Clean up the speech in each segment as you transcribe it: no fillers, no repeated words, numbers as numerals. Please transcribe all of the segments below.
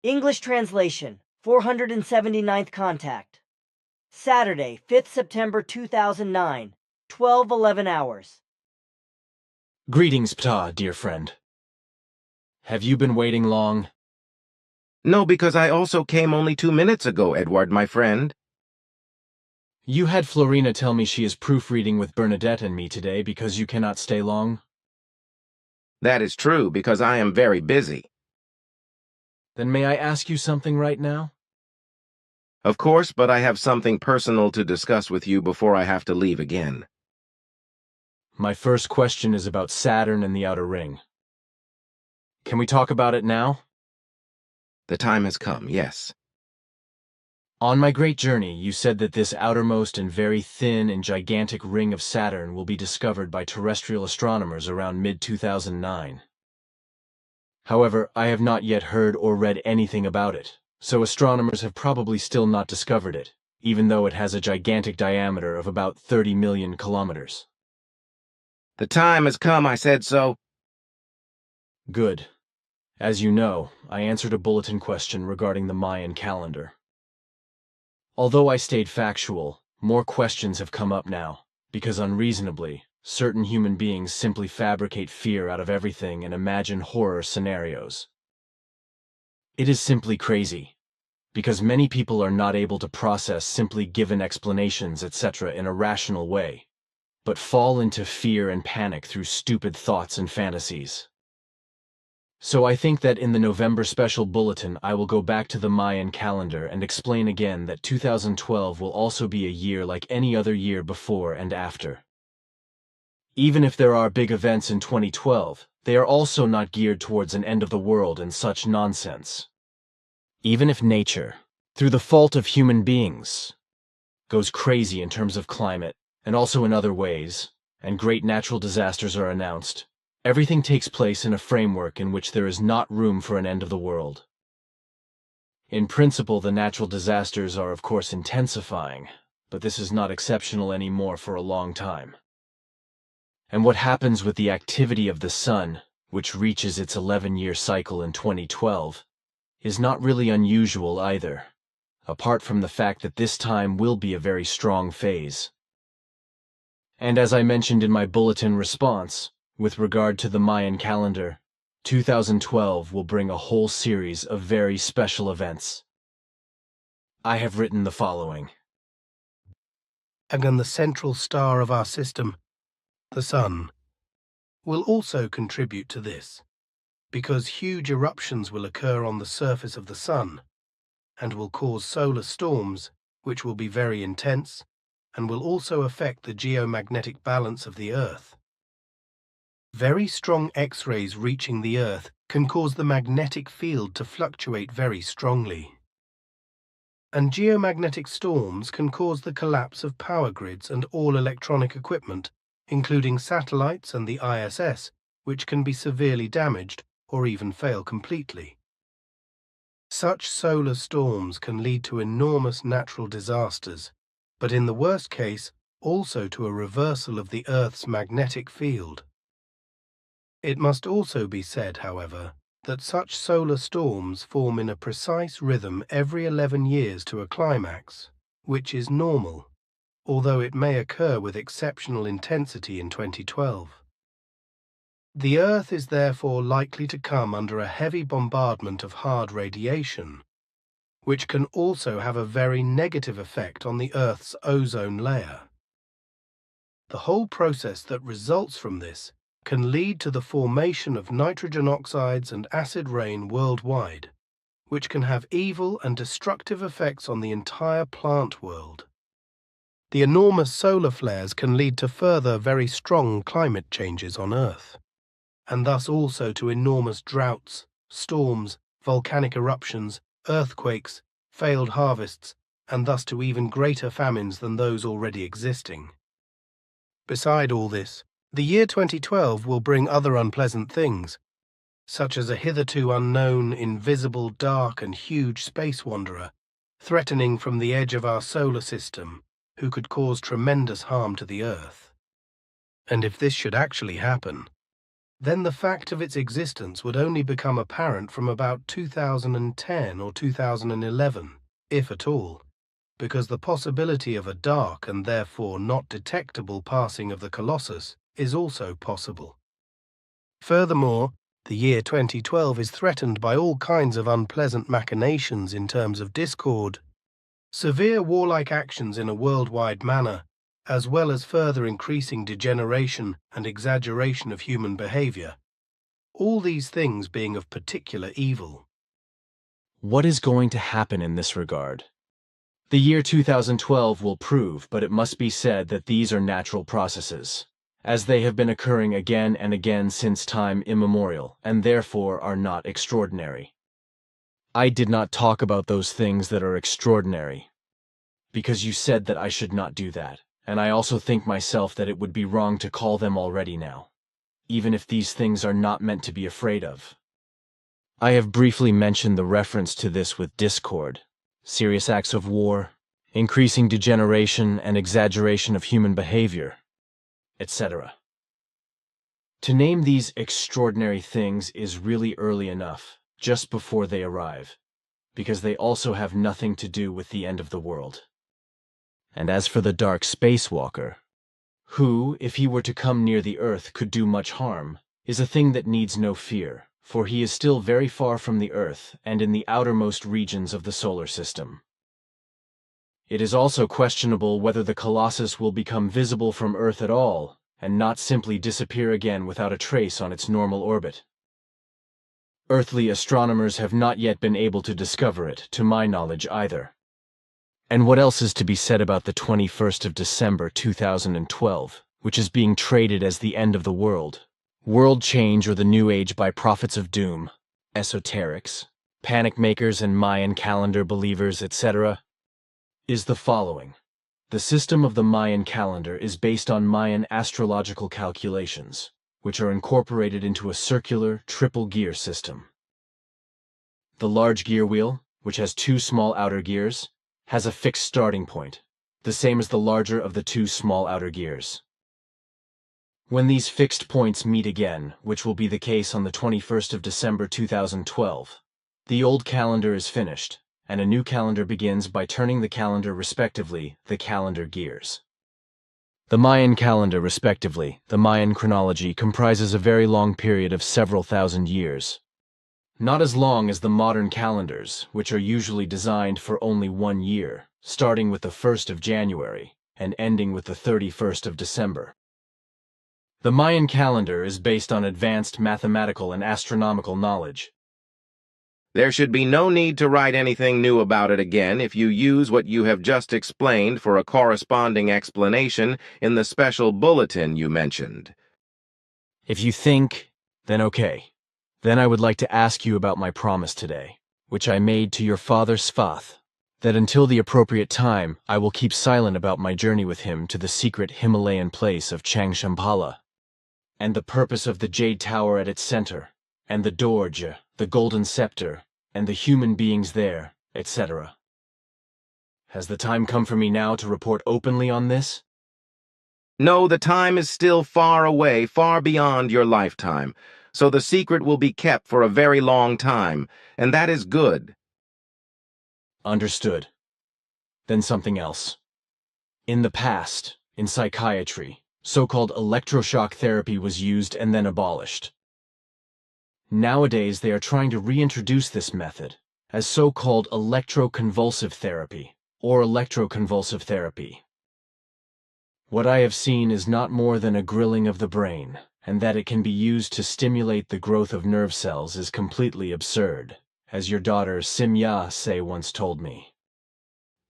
English translation, 479th contact. Saturday, 5th September 2009, 12:11 hours. Greetings, Ptah, dear friend. Have you been waiting long? No, because I also came only 2 minutes ago, Edward, my friend. You had Florina tell me she is proofreading with Bernadette and me today because you cannot stay long? That is true, because I am very busy. Then may I ask you something right now? Of course, but I have something personal to discuss with you before I have to leave again. My first question is about Saturn and the outer ring. Can we talk about it now? The time has come, yes. On my great journey, you said that this outermost and very thin and gigantic ring of Saturn will be discovered by terrestrial astronomers around mid-2009. However, I have not yet heard or read anything about it, so astronomers have probably still not discovered it, even though it has a gigantic diameter of about 30 million kilometers. The time has come, I said so. Good. As you know, I answered a bulletin question regarding the Mayan calendar. Although I stayed factual, more questions have come up now, because unreasonably, certain human beings simply fabricate fear out of everything and imagine horror scenarios. It is simply crazy, because many people are not able to process simply given explanations, etc. in a rational way, but fall into fear and panic through stupid thoughts and fantasies. So I think that in the November special bulletin I will go back to the Mayan calendar and explain again that 2012 will also be a year like any other year before and after. Even if there are big events in 2012, they are also not geared towards an end of the world and such nonsense. Even if nature, through the fault of human beings, goes crazy in terms of climate and also in other ways, and great natural disasters are announced, everything takes place in a framework in which there is not room for an end of the world. In principle, the natural disasters are of course intensifying, but this is not exceptional anymore for a long time. And what happens with the activity of the Sun, which reaches its 11-year cycle in 2012, is not really unusual either, apart from the fact that this time will be a very strong phase. And as I mentioned in my bulletin response, with regard to the Mayan calendar, 2012 will bring a whole series of very special events. I have written the following. And the central star of our system, the Sun, will also contribute to this, because huge eruptions will occur on the surface of the Sun, and will cause solar storms, which will be very intense, and will also affect the geomagnetic balance of the Earth. Very strong X-rays reaching the Earth can cause the magnetic field to fluctuate very strongly. And geomagnetic storms can cause the collapse of power grids and all electronic equipment, including satellites and the ISS, which can be severely damaged or even fail completely. Such solar storms can lead to enormous natural disasters, but in the worst case, also to a reversal of the Earth's magnetic field. It must also be said, however, that such solar storms form in a precise rhythm every 11 years to a climax, which is normal, although it may occur with exceptional intensity in 2012. The Earth is therefore likely to come under a heavy bombardment of hard radiation, which can also have a very negative effect on the Earth's ozone layer. The whole process that results from this can lead to the formation of nitrogen oxides and acid rain worldwide, which can have evil and destructive effects on the entire plant world. The enormous solar flares can lead to further very strong climate changes on Earth, and thus also to enormous droughts, storms, volcanic eruptions, earthquakes, failed harvests, and thus to even greater famines than those already existing. Beside all this, the year 2012 will bring other unpleasant things, such as a hitherto unknown, invisible, dark and huge space wanderer, threatening from the edge of our solar system, who could cause tremendous harm to the Earth. And if this should actually happen, then the fact of its existence would only become apparent from about 2010 or 2011, if at all, because the possibility of a dark and therefore not detectable passing of the Colossus is also possible. Furthermore, the year 2012 is threatened by all kinds of unpleasant machinations in terms of discord, severe warlike actions in a worldwide manner, as well as further increasing degeneration and exaggeration of human behavior, all these things being of particular evil. What is going to happen in this regard? The year 2012 will prove, but it must be said that these are natural processes, as they have been occurring again and again since time immemorial, and therefore are not extraordinary. I did not talk about those things that are extraordinary, because you said that I should not do that, and I also think myself that it would be wrong to call them already now, even if these things are not meant to be afraid of. I have briefly mentioned the reference to this with discord, serious acts of war, increasing degeneration and exaggeration of human behavior, etc. To name these extraordinary things is really early enough, just before they arrive, because they also have nothing to do with the end of the world. And as for the dark spacewalker, who, if he were to come near the Earth, could do much harm, is a thing that needs no fear, for he is still very far from the Earth and in the outermost regions of the solar system. It is also questionable whether the Colossus will become visible from Earth at all, and not simply disappear again without a trace on its normal orbit. Earthly astronomers have not yet been able to discover it, to my knowledge either. And what else is to be said about the 21st of December 2012, which is being traded as the end of the world, world change or the New Age by prophets of doom, esoterics, panic makers and Mayan calendar believers, etc., is the following. The system of the Mayan calendar is based on Mayan astrological calculations, which are incorporated into a circular triple gear system. The large gear wheel, which has two small outer gears, has a fixed starting point, the same as the larger of the two small outer gears. When these fixed points meet again, which will be the case on the 21st of December 2012, the old calendar is finished, and a new calendar begins by turning the calendar respectively, the calendar gears. The Mayan calendar respectively, the Mayan chronology, comprises a very long period of several thousand years. Not as long as the modern calendars, which are usually designed for only 1 year, starting with the 1st of January and ending with the 31st of December. The Mayan calendar is based on advanced mathematical and astronomical knowledge. There should be no need to write anything new about it again if you use what you have just explained for a corresponding explanation in the special bulletin you mentioned. If you think, then okay. Then I would like to ask you about my promise today, which I made to your father Svath, that until the appropriate time I will keep silent about my journey with him to the secret Himalayan place of Chang Shambhala, and the purpose of the Jade Tower at its center, and the Dorje, the Golden Scepter, and the human beings there, etc. Has the time come for me now to report openly on this? No, the time is still far away, far beyond your lifetime, so the secret will be kept for a very long time, and that is good. Understood. Then something else. In the past, in psychiatry, so-called electroshock therapy was used and then abolished. Nowadays, they are trying to reintroduce this method as so-called electroconvulsive therapy or electroconvulsive therapy. What I have seen is not more than a grilling of the brain, and that it can be used to stimulate the growth of nerve cells is completely absurd, as your daughter Simya Se once told me.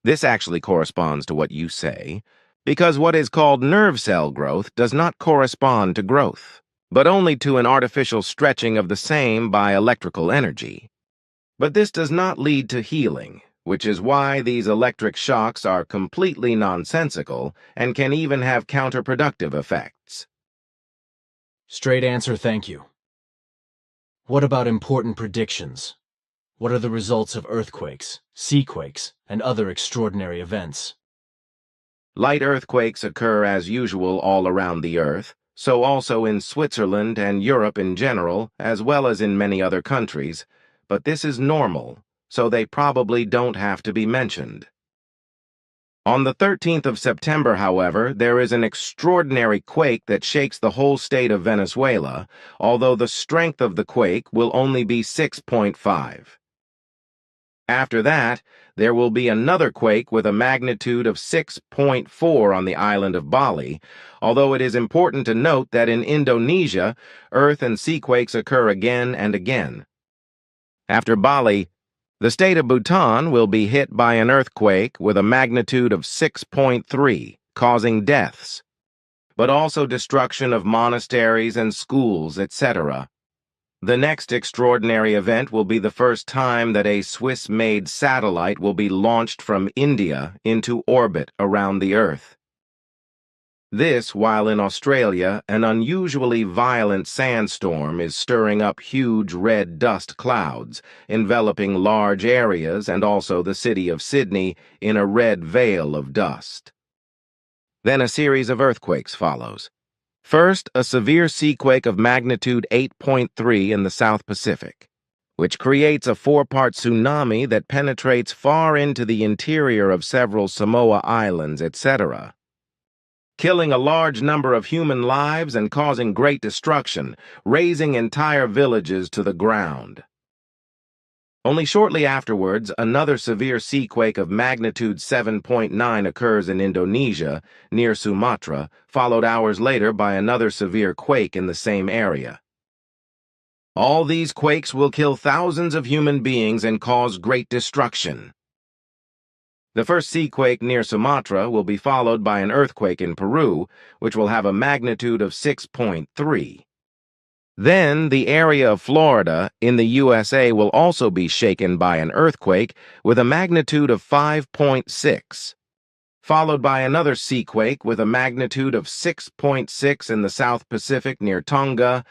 This actually corresponds to what you say, because what is called nerve cell growth does not correspond to growth, but only to an artificial stretching of the same by electrical energy. But this does not lead to healing, which is why these electric shocks are completely nonsensical and can even have counterproductive effects. Straight answer, thank you. What about important predictions? What are the results of earthquakes, seaquakes, and other extraordinary events? Light earthquakes occur as usual all around the Earth, so also in Switzerland and Europe in general, as well as in many other countries, but this is normal, so they probably don't have to be mentioned. On the 13th of September, however, there is an extraordinary quake that shakes the whole state of Venezuela, although the strength of the quake will only be 6.5. After that, there will be another quake with a magnitude of 6.4 on the island of Bali, although it is important to note that in Indonesia, earth and sea quakes occur again and again. After Bali, the state of Bhutan will be hit by an earthquake with a magnitude of 6.3, causing deaths, but also destruction of monasteries and schools, etc. The next extraordinary event will be the first time that a Swiss-made satellite will be launched from India into orbit around the Earth. This while in Australia, an unusually violent sandstorm is stirring up huge red dust clouds, enveloping large areas and also the city of Sydney in a red veil of dust. Then a series of earthquakes follows. First, a severe seaquake of magnitude 8.3 in the South Pacific, which creates a four-part tsunami that penetrates far into the interior of several Samoa Islands, etc., killing a large number of human lives and causing great destruction, razing entire villages to the ground. Only shortly afterwards, another severe seaquake of magnitude 7.9 occurs in Indonesia, near Sumatra, followed hours later by another severe quake in the same area. All these quakes will kill thousands of human beings and cause great destruction. The first seaquake near Sumatra will be followed by an earthquake in Peru, which will have a magnitude of 6.3. Then, the area of Florida in the USA will also be shaken by an earthquake with a magnitude of 5.6, followed by another seaquake with a magnitude of 6.6 in the South Pacific near Tonga,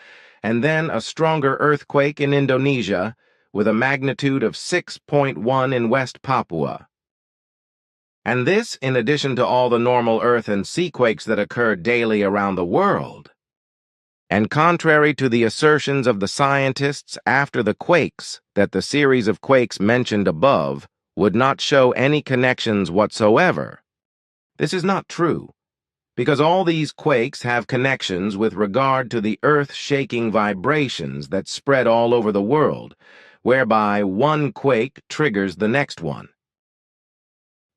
and then a stronger earthquake in Indonesia with a magnitude of 6.1 in West Papua. And this in addition to all the normal earth and sea quakes that occur daily around the world. And contrary to the assertions of the scientists after the quakes that the series of quakes mentioned above would not show any connections whatsoever, this is not true, because all these quakes have connections with regard to the earth-shaking vibrations that spread all over the world, whereby one quake triggers the next one.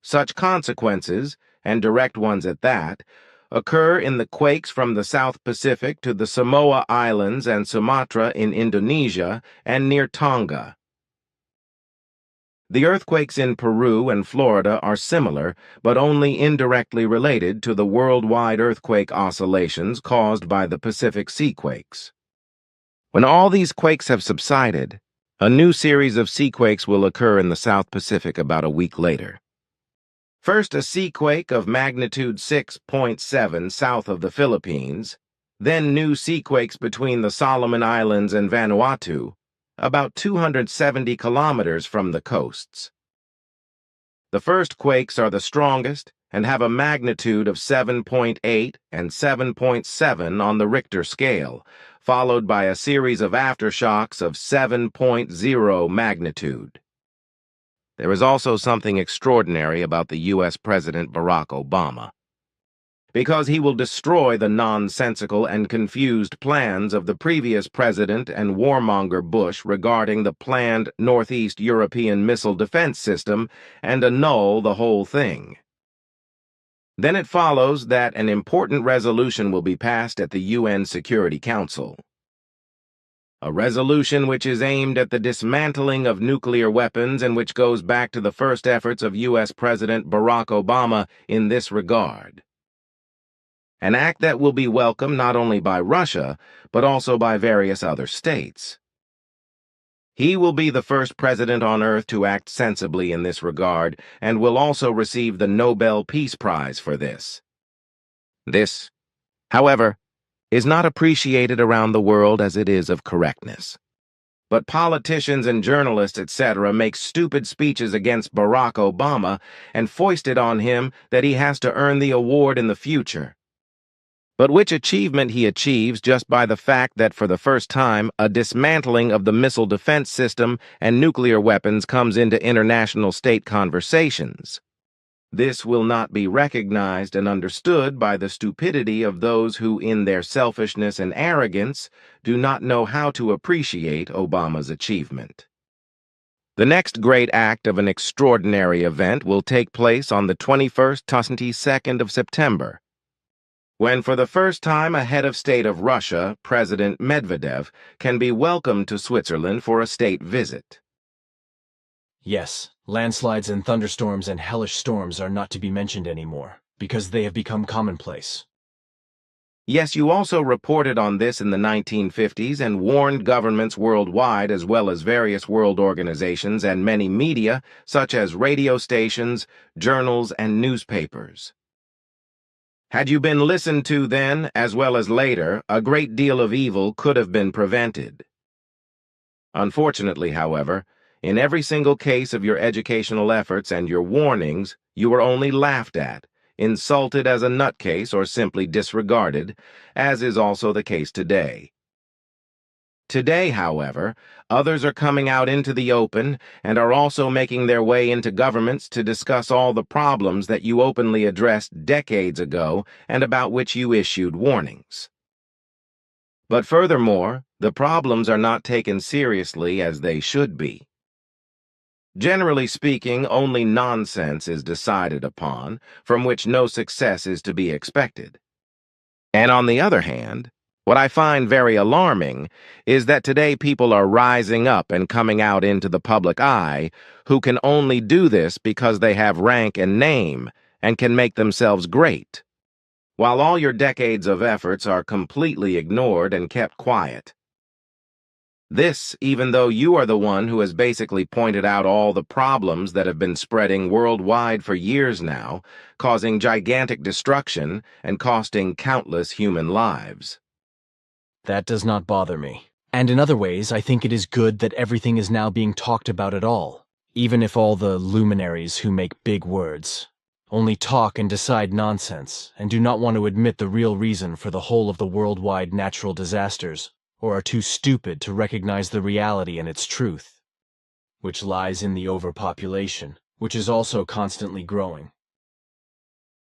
Such consequences, and direct ones at that, occur in the quakes from the South Pacific to the Samoa Islands and Sumatra in Indonesia and near Tonga. The earthquakes in Peru and Florida are similar, but only indirectly related to the worldwide earthquake oscillations caused by the Pacific seaquakes. When all these quakes have subsided, a new series of seaquakes will occur in the South Pacific about a week later. First, a seaquake of magnitude 6.7 south of the Philippines, then new seaquakes between the Solomon Islands and Vanuatu, about 270 kilometers from the coasts. The first quakes are the strongest and have a magnitude of 7.8 and 7.7 on the Richter scale, followed by a series of aftershocks of 7.0 magnitude. There is also something extraordinary about the U.S. President Barack Obama, because he will destroy the nonsensical and confused plans of the previous president and warmonger Bush regarding the planned Northeast European missile defense system and annul the whole thing. Then it follows that an important resolution will be passed at the UN Security Council. A resolution which is aimed at the dismantling of nuclear weapons and which goes back to the first efforts of U.S. President Barack Obama in this regard. An act that will be welcomed not only by Russia, but also by various other states. He will be the first president on Earth to act sensibly in this regard and will also receive the Nobel Peace Prize for this. This, however, is not appreciated around the world as it is of correctness. But politicians and journalists, etc., make stupid speeches against Barack Obama and foist it on him that he has to earn the award in the future. but which achievement he achieves just by the fact that for the first time a dismantling of the missile defense system and nuclear weapons comes into international state conversations. This will not be recognized and understood by the stupidity of those who, in their selfishness and arrogance, do not know how to appreciate Obama's achievement. The next great act of an extraordinary event will take place on the 21st to 22nd of September, when for the first time a head of state of Russia, President Medvedev, can be welcomed to Switzerland for a state visit. Yes, landslides and thunderstorms and hellish storms are not to be mentioned anymore, because they have become commonplace. Yes, you also reported on this in the 1950s and warned governments worldwide as well as various world organizations and many media, such as radio stations, journals, and newspapers. Had you been listened to then, as well as later, a great deal of evil could have been prevented. Unfortunately, however, in every single case of your educational efforts and your warnings, you were only laughed at, insulted as a nutcase, or simply disregarded, as is also the case today. Today, however, others are coming out into the open and are also making their way into governments to discuss all the problems that you openly addressed decades ago and about which you issued warnings. But furthermore, the problems are not taken seriously as they should be. Generally speaking, only nonsense is decided upon, from which no success is to be expected. And on the other hand, what I find very alarming is that today people are rising up and coming out into the public eye who can only do this because they have rank and name and can make themselves great, while all your decades of efforts are completely ignored and kept quiet. This, even though you are the one who has basically pointed out all the problems that have been spreading worldwide for years now, causing gigantic destruction and costing countless human lives. That does not bother me. And in other ways, I think it is good that everything is now being talked about at all, even if all the luminaries who make big words only talk and decide nonsense and do not want to admit the real reason for the whole of the worldwide natural disasters, or are too stupid to recognize the reality and its truth, which lies in the overpopulation, which is also constantly growing.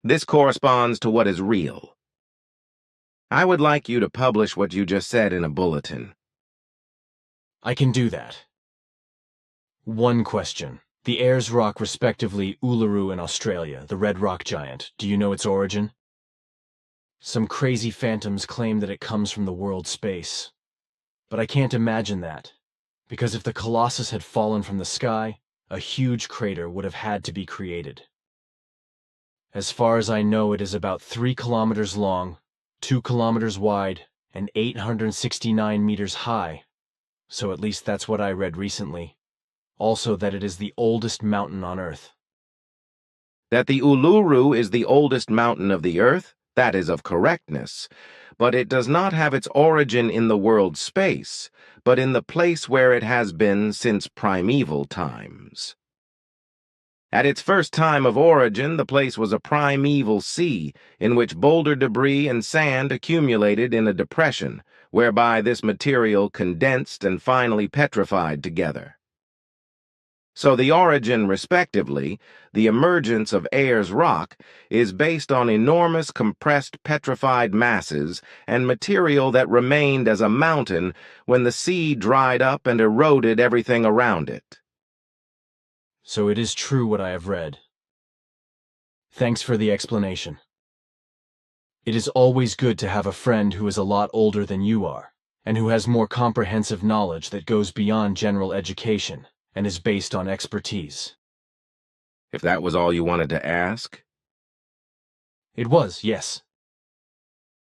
This corresponds to what is real. I would like you to publish what you just said in a bulletin. I can do that. One question. The Ayers Rock, respectively Uluru in Australia, the Red Rock Giant, do you know its origin? Some crazy phantoms claim that it comes from the world space. But I can't imagine that, because if the Colossus had fallen from the sky, a huge crater would have had to be created. As far as I know, it is about 3 kilometers long, 2 kilometers wide, and 869 meters high, so at least that's what I read recently. Also that it is the oldest mountain on Earth. That the Uluru is the oldest mountain of the Earth, that is of correctness, but it does not have its origin in the world space, but in the place where it has been since primeval times. At its first time of origin, the place was a primeval sea in which boulder debris and sand accumulated in a depression, whereby this material condensed and finally petrified together. So the origin, respectively, the emergence of Ayers Rock, is based on enormous compressed petrified masses and material that remained as a mountain when the sea dried up and eroded everything around it. So it is true what I have read. Thanks for the explanation. It is always good to have a friend who is a lot older than you are, and who has more comprehensive knowledge that goes beyond general education and is based on expertise. If that was all you wanted to ask? It was, yes.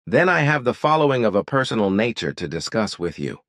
Then I have the following of a personal nature to discuss with you.